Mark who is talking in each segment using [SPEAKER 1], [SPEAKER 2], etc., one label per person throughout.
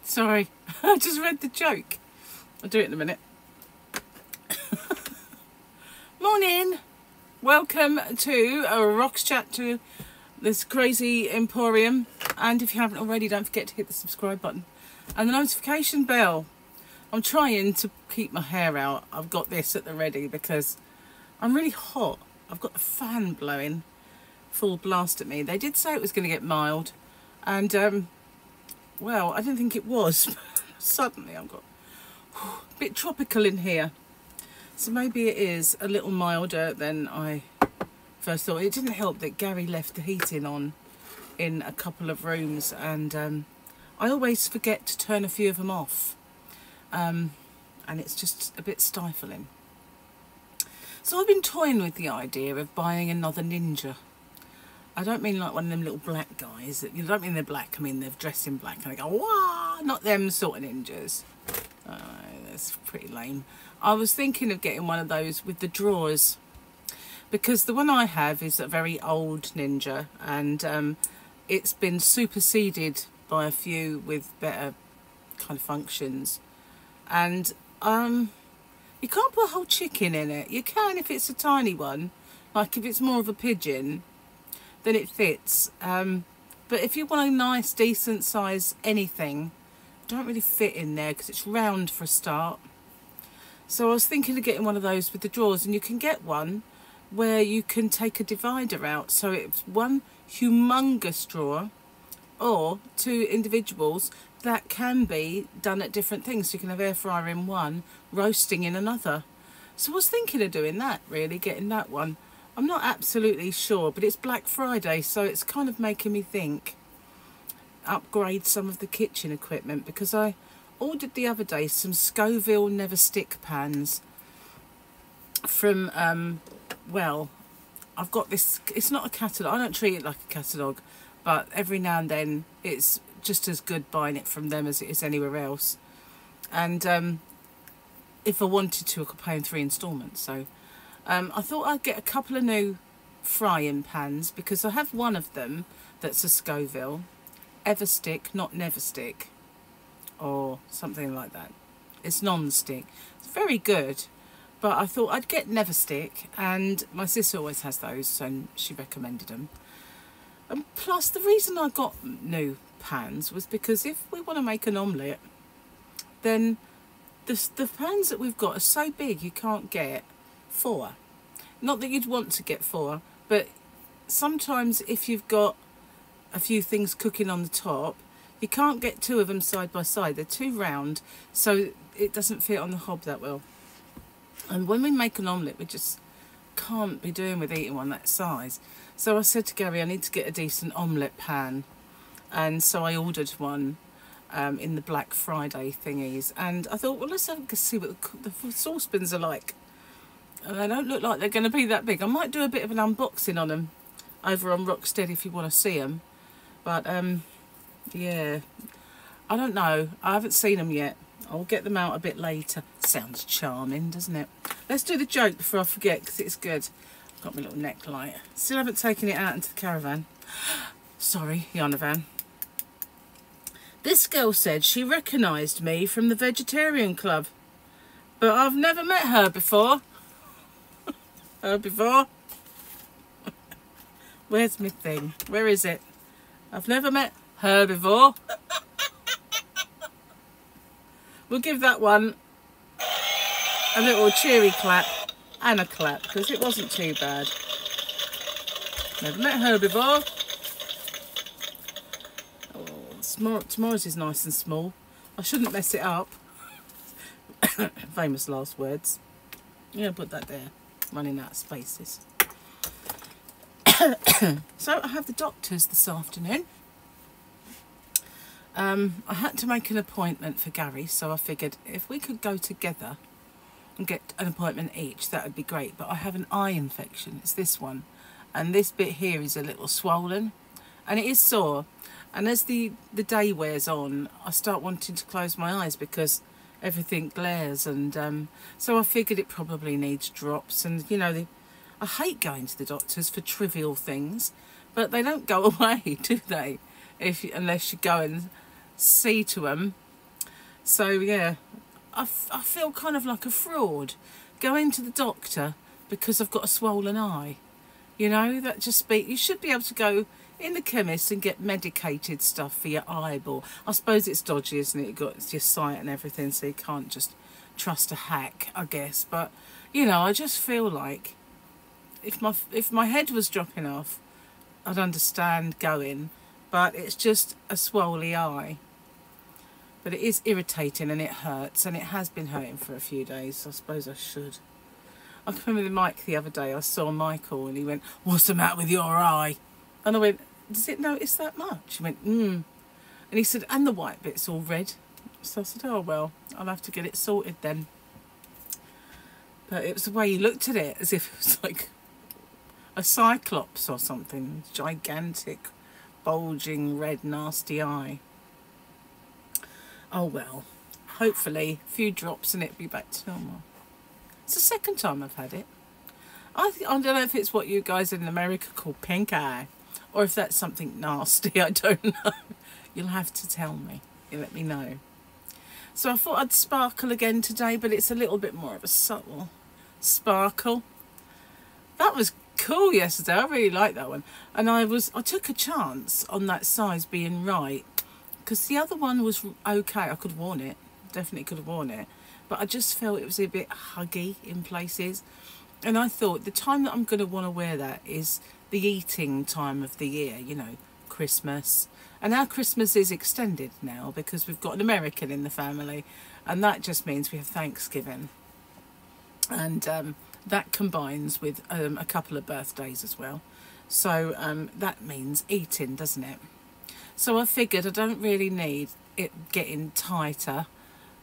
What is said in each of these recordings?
[SPEAKER 1] Sorry, I just read the joke. I'll do it in a minute. Morning. Welcome to a Rocks Chat to this crazy emporium. And if you haven't already, don't forget to hit the subscribe button and the notification bell. I'm trying to keep my hair out. I've got this at the ready because I'm really hot. I've got the fan blowing full blast at me. They did say it was going to get mild, and well, I didn't think it was. Suddenly I've got a bit tropical in here, so maybe it is a little milder than I first thought. It didn't help that Gary left the heating on in a couple of rooms, and I always forget to turn a few of them off, and it's just a bit stifling. So I've been toying with the idea of buying another ninja. I don't mean like one of them little black guys. You don't mean they're black, I mean they're dressed in black and they go, wah! Not them sort of ninjas. That's pretty lame. I was thinking of getting one of those with the drawers, because the one I have is a very old ninja, and it's been superseded by a few with better kind of functions. And you can't put a whole chicken in it. You can if it's a tiny one, like if it's more of a pigeon, then it fits. But if you want a nice, decent size anything, don't really fit in there because it's round for a start. So I was thinking of getting one of those with the drawers, and you can get one where you can take a divider out. So it's one humongous drawer, or two individuals that can be done at different things. So you can have air fryer in one, roasting in another. So I was thinking of doing that, really, getting that one. I'm not absolutely sure, but it's Black Friday, so it's kind of making me think upgrade some of the kitchen equipment, because I ordered the other day some Scoville Never Stick pans from, well, I've got this, it's not a catalogue, I don't treat it like a catalogue, but every now and then it's just as good buying it from them as it is anywhere else. And if I wanted to, I could pay in 3 instalments. So I thought I'd get a couple of new frying pans, because I have one of them that's a Scoville Everstick, not Never Stick, or something like that. It's non-stick. It's very good, but I thought I'd get Never Stick, and my sister always has those, so she recommended them. And plus, the reason I got new pans was because if we want to make an omelette, then the pans that we've got are so big you can't get 4. Not that you'd want to get 4, but sometimes if you've got a few things cooking on the top, you can't get 2 of them side by side. They're too round, so it doesn't fit on the hob that well. And when we make an omelette, we just can't be doing with eating one that size. So I said to Gary, I need to get a decent omelette pan, and so I ordered one in the Black Friday thingies. And I thought, well, let's have a see what the saucepans are like. And they don't look like they're going to be that big. I might do a bit of an unboxing on them over on Rocksteady if you want to see them. But yeah, I don't know. I haven't seen them yet. I'll get them out a bit later. Sounds charming, doesn't it? Let's do the joke before I forget, because it's good. I've got my little neck light. Still haven't taken it out into the caravan. Sorry, Yammerin. This girl said she recognised me from the vegetarian club, but I've never met her before. Where's my thing? Where is it? I've never met her before. We'll give that one a little cheery clap and a clap, because it wasn't too bad. Never met her before. Oh, tomorrow's is nice and small. I shouldn't mess it up. Famous last words. Yeah, put that there. Running out of spaces. So I have the doctors this afternoon. I had to make an appointment for Gary, so I figured if we could go together and get an appointment each, that would be great. But I have an eye infection. It's this one, and this bit here is a little swollen, and it is sore. And as the day wears on, I start wanting to close my eyes because everything glares, and so I figured it probably needs drops. And you know, I hate going to the doctors for trivial things, but they don't go away, do they? Unless you go and see to them. So yeah, I feel kind of like a fraud going to the doctor because I've got a swollen eye. You know, that just you should be able to go in the chemist and get medicated stuff for your eyeball. I suppose it's dodgy, isn't it? It's your sight and everything, so you can't just trust a hack, I guess. But you know, I just feel like if my head was dropping off, I'd understand going, but it's just a swollen eye. But it is irritating and it hurts, and it has been hurting for a few days, so I suppose I should. I remember with Mike the other day, I saw Michael and he went, "What's the matter with your eye?" And I went, "Does it notice that much?" He went, And he said, "And the white bit's all red." So I said, "Oh well, I'll have to get it sorted then." But it was the way he looked at it, as if it was like a cyclops or something. Gigantic, bulging, red, nasty eye. Oh well, hopefully a few drops and it'll be back to normal. It's the second time I've had it. I don't know if it's what you guys in America call pink eye, or if that's something nasty. I don't know. You'll have to tell me. You let me know. So I thought I'd sparkle again today, but it's a little bit more of a subtle sparkle. That was cool yesterday. I really liked that one. And I took a chance on that size being right, because the other one was okay. I could have worn it. Definitely could have worn it. But I just felt it was a bit huggy in places. And I thought the time that I'm going to want to wear that is the eating time of the year, you know, Christmas. And our Christmas is extended now because we've got an American in the family. And that just means we have Thanksgiving. And that combines with a couple of birthdays as well. So that means eating, doesn't it? So I figured I don't really need it getting tighter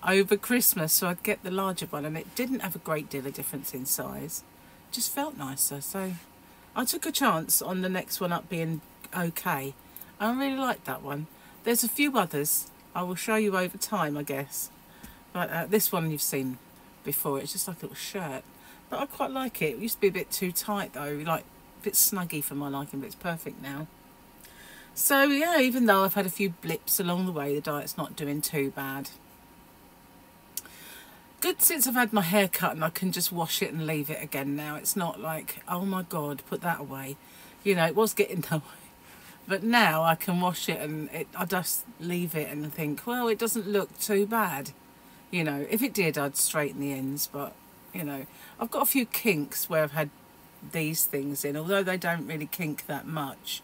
[SPEAKER 1] over Christmas, so I'd get the larger one, and it didn't have a great deal of difference in size. It just felt nicer, so I took a chance on the next one up being okay. I really liked that one. There's a few others I will show you over time, I guess, but this one you've seen before. It's just like a little shirt, but I quite like it. It used to be a bit too tight though, like a bit snuggy for my liking, but it's perfect now. So yeah, even though I've had a few blips along the way, the diet's not doing too bad. Good since I've had my hair cut and I can just wash it and leave it again now. It's not like, oh my God, put that away. You know, it was getting that way. But now I can wash it and I just leave it and think, well, it doesn't look too bad. You know, if it did, I'd straighten the ends. But, you know, I've got a few kinks where I've had these things in. Although they don't really kink that much.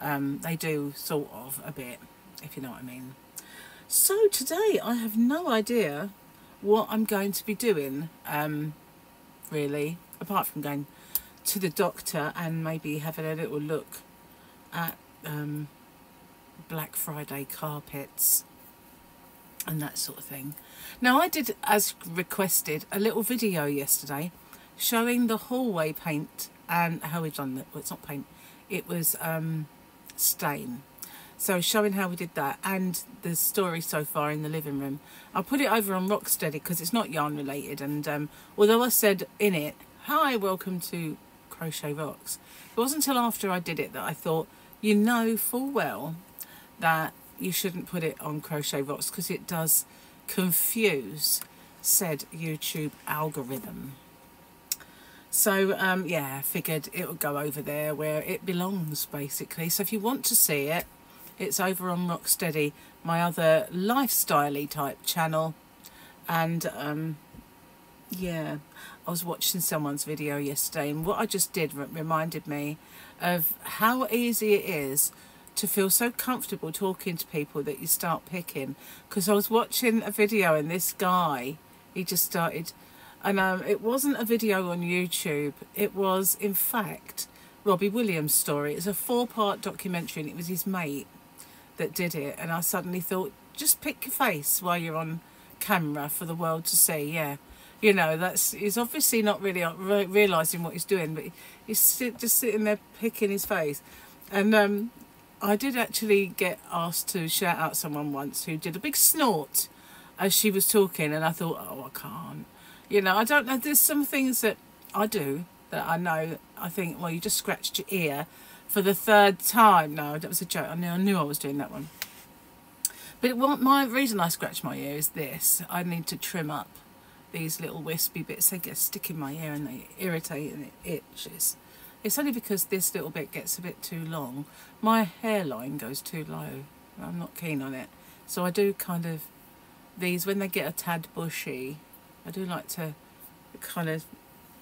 [SPEAKER 1] They do sort of a bit, if you know what I mean. So today I have no idea what I'm going to be doing, really, apart from going to the doctor and maybe having a little look at Black Friday carpets and that sort of thing. Now I did, as requested, a little video yesterday showing the hallway paint and how we've done that. Well, it's not paint, it was stain. So showing how we did that and the story so far in the living room. I'll put it over on Rocksteady because it's not yarn related, and although I said in it, "Hi, welcome to Crochet Rocks," it wasn't until after I did it that I thought, you know full well that you shouldn't put it on Crochet Rocks because it does confuse said YouTube algorithm. So yeah, I figured it would go over there where it belongs basically. So if you want to see it, it's over on Rocksteady, my other lifestyle-y type channel. And yeah, I was watching someone's video yesterday, and what I just did reminded me of how easy it is to feel so comfortable talking to people that you start picking. Because I was watching a video and this guy, he just started, and it wasn't a video on YouTube, it was in fact Robbie Williams' story. It's a 4-part documentary and it was his mate that did it, and I suddenly thought, just pick your face while you're on camera for the world to see. Yeah, you know, he's obviously not really realising what he's doing, but he's just sitting there picking his face. And I did actually get asked to shout out someone once who did a big snort as she was talking, and I thought, oh, I can't. You know, I don't know, there's some things that I do that I know, I think, well, you just scratched your ear for the 3rd time. No, that was a joke. I knew I was doing that one. But what my reason I scratch my ear is this. I need to trim up these little wispy bits. They get stuck in my ear and they irritate and it itches. It's only because this little bit gets a bit too long. My hairline goes too low. I'm not keen on it. So I do kind of, these, when they get a tad bushy, I do like to kind of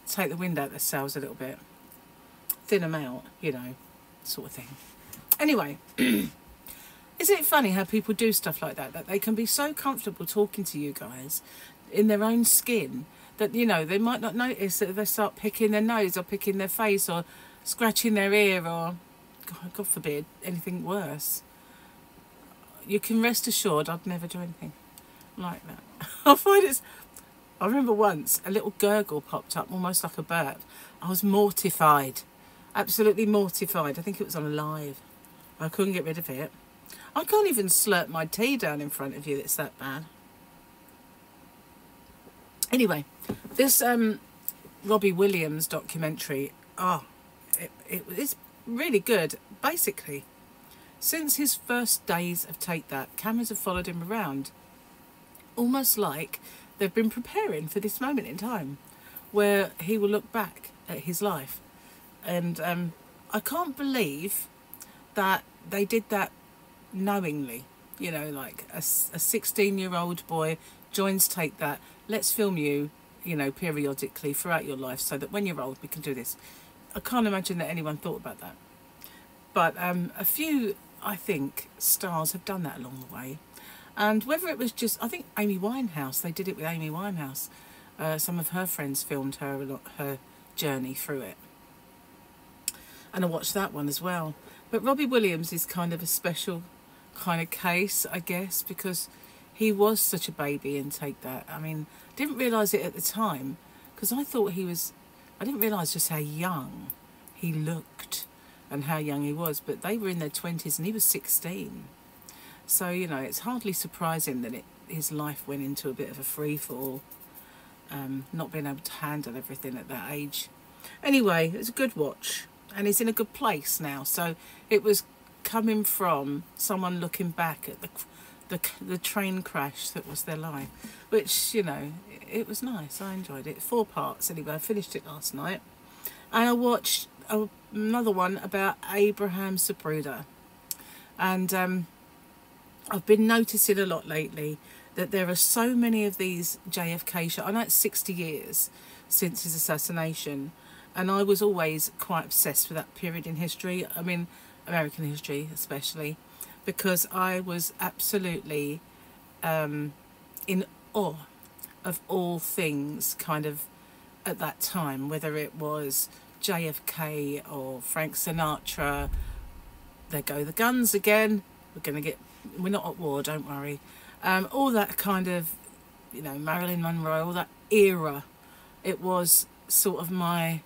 [SPEAKER 1] take the wind out of the sails a little bit. Thin them out, you know, sort of thing. Anyway, isn't it funny how people do stuff like that? That they can be so comfortable talking to you guys in their own skin that, you know, they might not notice that they start picking their nose or picking their face or scratching their ear or, God forbid, anything worse. You can rest assured I'd never do anything like that. I remember once a little gurgle popped up, almost like a burp. I was mortified, absolutely mortified. I think it was on live. I couldn't get rid of it. I can't even slurp my tea down in front of you. It's that bad. Anyway, this Robbie Williams documentary, it's really good. Basically, since his first days of Take That, cameras have followed him around, almost like they've been preparing for this moment in time where he will look back at his life. And I can't believe that they did that knowingly. You know, like a 16-year-old boy joins Take That. Let's film you, you know, periodically throughout your life so that when you're old we can do this. I can't imagine that anyone thought about that. But a few, I think, stars have done that along the way. And whether it was just, I think Amy Winehouse, they did it with Amy Winehouse. Some of her friends filmed her journey through it. And I watched that one as well. But Robbie Williams is kind of a special kind of case, I guess, because he was such a baby in Take That. I mean, didn't realise it at the time, because I thought I didn't realise just how young he looked and how young he was. But they were in their 20s and he was 16. So, you know, it's hardly surprising that his life went into a bit of a free fall, not being able to handle everything at that age. Anyway, it's a good watch, and he's in a good place now. So it was coming from someone looking back at the train crash that was their life, which, you know, it was nice. I enjoyed it. 4 parts anyway. I finished it last night, and I watched another one about Abraham Zapruder, and I've been noticing a lot lately that there are so many of these JFK shows. I know it's 60 years since his assassination, and I was always quite obsessed with that period in history. I mean, American history especially, because I was absolutely in awe of all things kind of at that time, whether it was JFK or Frank Sinatra. There go the guns again. We're not at war, don't worry. All that kind of, you know, Marilyn Monroe, all that era. It was sort of my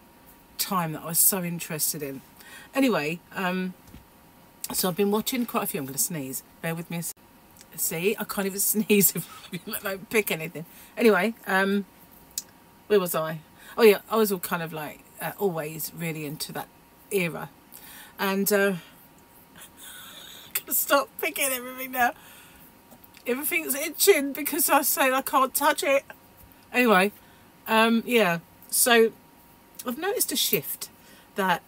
[SPEAKER 1] time that I was so interested in. Anyway, so I've been watching quite a few. I'm going to sneeze. Bear with me. See, I can't even sneeze if I don't pick anything. Anyway, where was I? Oh yeah, I was all kind of like always really into that era. And I'm going to stop picking everything now. Everything's itching because I said I can't touch it. Anyway, yeah, so I've noticed a shift that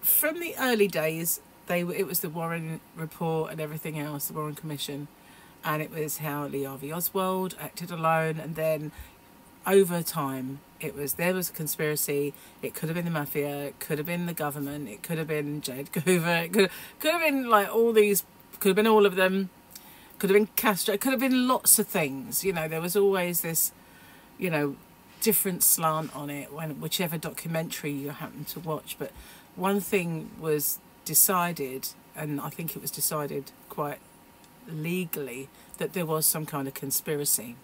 [SPEAKER 1] from the early days, it was the Warren Report and everything else, the Warren Commission, and it was how Lee Harvey Oswald acted alone, and then over time there was a conspiracy. It could have been the mafia, it could have been the government, it could have been J. Edgar Hoover, it could have been like all these, could have been all of them, could have been Castro, it could have been lots of things. You know, there was always this, you know, different slant on it whichever documentary you happen to watch. But one thing was decided, and I think it was decided quite legally, that there was some kind of conspiracy.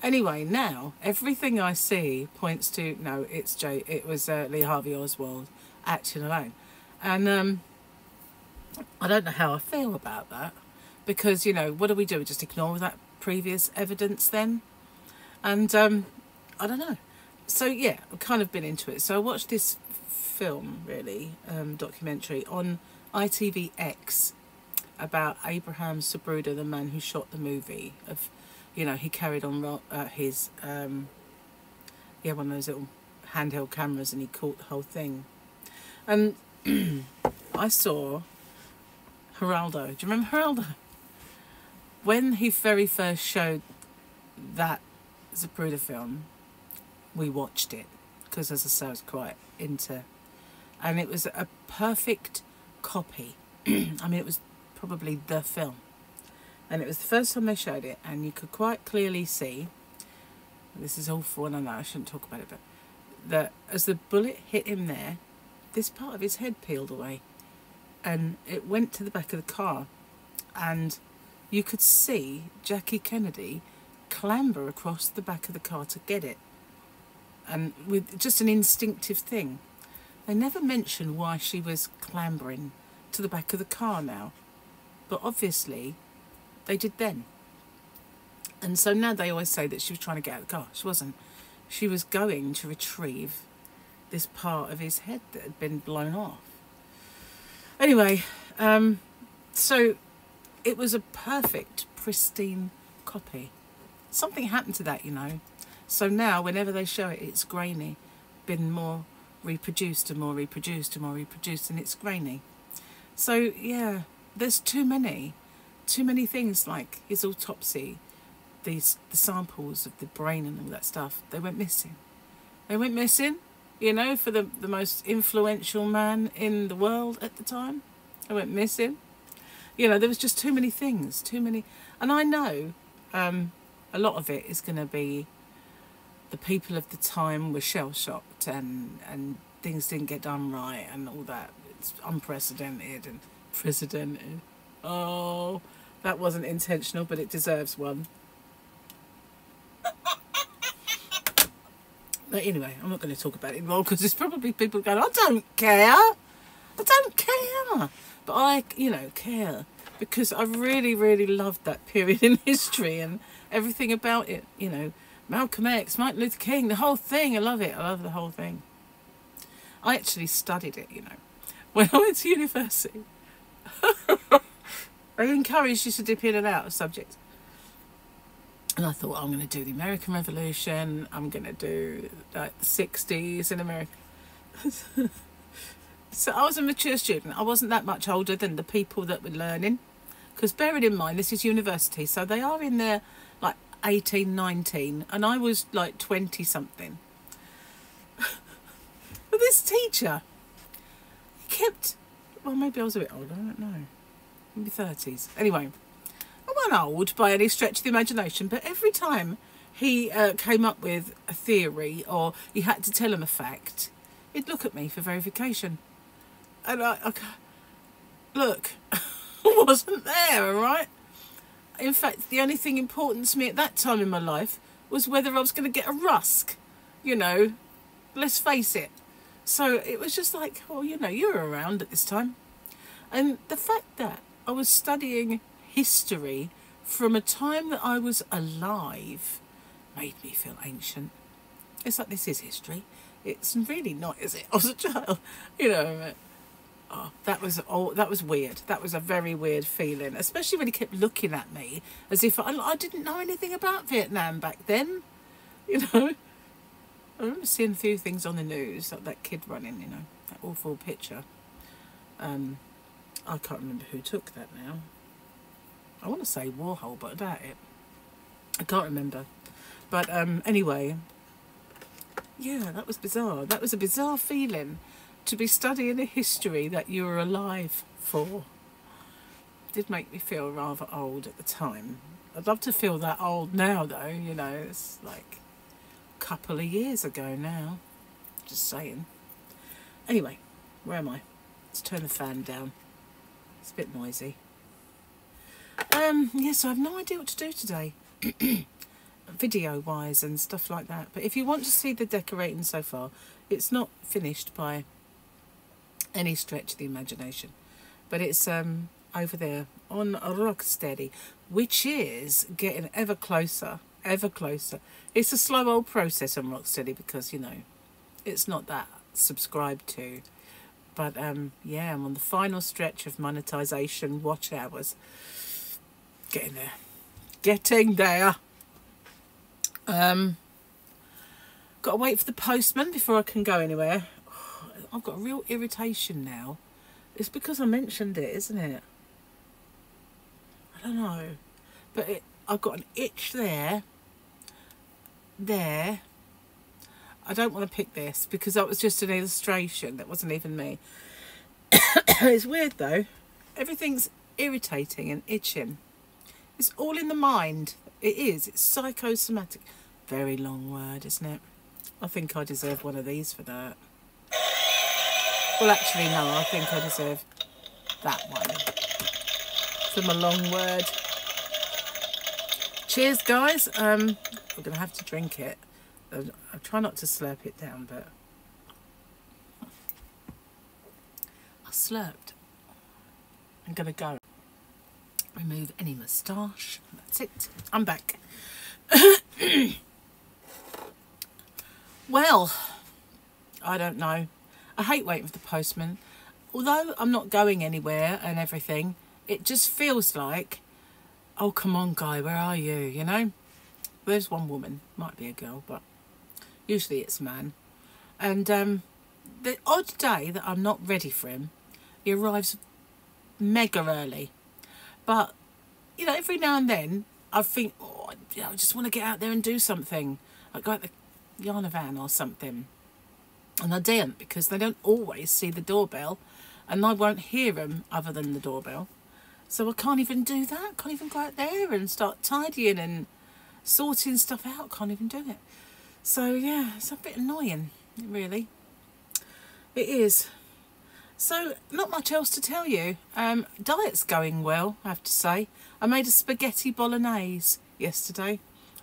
[SPEAKER 1] Anyway, now everything I see points to no, it was Lee Harvey Oswald acting alone, and I don't know how I feel about that, because, you know, what do? We just ignore that previous evidence then? And I don't know. So yeah, I've kind of been into it. So I watched this film, really, documentary on ITVX, about Abraham Sabruder, the man who shot the movie. Of, you know, he carried on his one of those little handheld cameras, and he caught the whole thing. And I saw Geraldo. Do you remember Geraldo? When he very first showed that Zapruder film, we watched it because, as I say, I was quite into, and it was a perfect copy. I mean, it was probably the film, and it was the first time they showed it, and you could quite clearly see, this is awful and I know I shouldn't talk about it, but that as the bullet hit him there, this part of his head peeled away and it went to the back of the car, and you could see Jackie Kennedy clamber across the back of the car to get it, and with just an instinctive thing. They never mentioned why she was clambering to the back of the car now, but obviously they did then. And so now they always say that she was trying to get out of the car. She wasn't. She was going to retrieve this part of his head that had been blown off. Anyway, so it was a perfect, pristine copy. Something happened to that, you know. So now, whenever they show it, it's grainy, been more reproduced and more reproduced and more reproduced, and it's grainy. So yeah, there's too many things, like his autopsy, the samples of the brain and all that stuff. They went missing. They went missing, you know, for the most influential man in the world at the time. They went missing. You know, there was just too many things, too many. And I know a lot of it is going to be the people of the time were shell-shocked and things didn't get done right and all that. It's unprecedented and precedented. Oh, that wasn't intentional, but it deserves one. But anyway, I'm not going to talk about it anymore because there's probably people going, I don't care. I don't care. But I, you know, care because I really, really loved that period in history and everything about it. You know, Malcolm X, Martin Luther King, the whole thing. I love it. I love the whole thing. I actually studied it, you know. When I went to university, they encouraged you to dip in and out of subjects. And I thought, I'm going to do the American Revolution. I'm going to do like the 60s in America. So I was a mature student. I wasn't that much older than the people that were learning. Because bearing in mind, this is university. So they are in their like 18, 19. And I was like 20 something. But this teacher, he kept, well, maybe I was a bit older. I don't know. Maybe 30s. Anyway. I wasn't old by any stretch of the imagination, but every time he came up with a theory or you had to tell him a fact, he'd look at me for verification. And I look, I wasn't there, all right? In fact, the only thing important to me at that time in my life was whether I was going to get a rusk, you know, let's face it. So it was just like, oh, you know, you were around at this time. And the fact that I was studying history from a time that I was alive made me feel ancient. It's like, this is history. It's really not, is it? I was a child, you know. Oh, that was weird. That was a very weird feeling, especially when he kept looking at me as if I didn't know anything about Vietnam back then, you know. I remember seeing a few things on the news, like that kid running, you know, that awful picture. I can't remember who took that now. I want to say Warhol, but I doubt it. I can't remember. But anyway, yeah, that was bizarre. That was a bizarre feeling to be studying a history that you were alive for. It did make me feel rather old at the time. I'd love to feel that old now, though, you know. It's like a couple of years ago now. Just saying. Anyway, where am I? Let's turn the fan down. It's a bit noisy. Yes, I have no idea what to do today, video-wise and stuff like that. But if you want to see the decorating so far, it's not finished by any stretch of the imagination. But it's over there on Rocksteady, which is getting ever closer, ever closer. It's a slow old process on Rocksteady because, you know, it's not that subscribed to. But yeah, I'm on the final stretch of monetization watch hours. Getting there. Getting there. Got to wait for the postman before I can go anywhere. Oh, I've got a real irritation now. It's because I mentioned it, isn't it? I don't know. But I've got an itch there. There. I don't want to pick this because that was just an illustration. That wasn't even me. It's weird though. Everything's irritating and itching. It's all in the mind. It is. It's psychosomatic. Very long word, isn't it? I think I deserve one of these for that. Well, actually, no. I think I deserve that one. For my long word. Cheers, guys. We're going to have to drink it. I'll try not to slurp it down, but I slurped. I'm going to go. Remove any moustache. That's it. I'm back. Well, I don't know. I hate waiting for the postman. Although I'm not going anywhere and everything, it just feels like, oh, come on, guy, where are you? You know? There's one woman. Might be a girl, but usually it's a man. And the odd day that I'm not ready for him, he arrives mega early. But, you know, every now and then I think, oh, you know, I just want to get out there and do something. Like go at the Yana van or something. And I didn't because they don't always see the doorbell and I won't hear them other than the doorbell. So I can't even do that. Can't even go out there and start tidying and sorting stuff out. Can't even do it. So, yeah, it's a bit annoying, really. It is. So, not much else to tell you. Diet's going well, I have to say. I made a spaghetti bolognese yesterday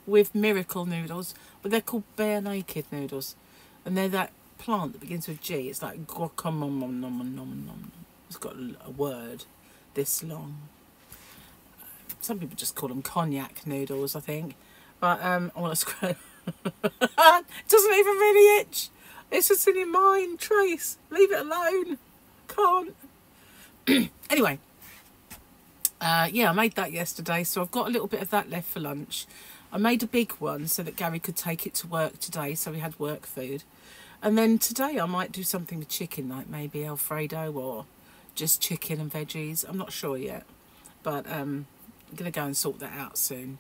[SPEAKER 1] with miracle noodles. But they're called bare naked noodles. And they're that plant that begins with G. It's like guacamole. It's got a word this long. Some people just call them cognac noodles, I think. But I want to scrub. It doesn't even really itch. It's just in your mind, Trace. Leave it alone. Can't. Anyway. Yeah, I made that yesterday. So I've got a little bit of that left for lunch. I made a big one so that Gary could take it to work today. So we had work food. And then today I might do something with chicken, like maybe Alfredo or just chicken and veggies. I'm not sure yet. But I'm going to go and sort that out soon.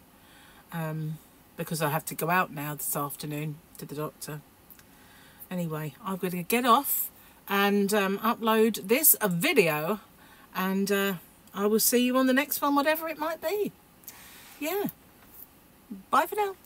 [SPEAKER 1] Because I have to go out now this afternoon to the doctor. Anyway, I'm going to get off and upload this video. And I will see you on the next one, whatever it might be. Yeah. Bye for now.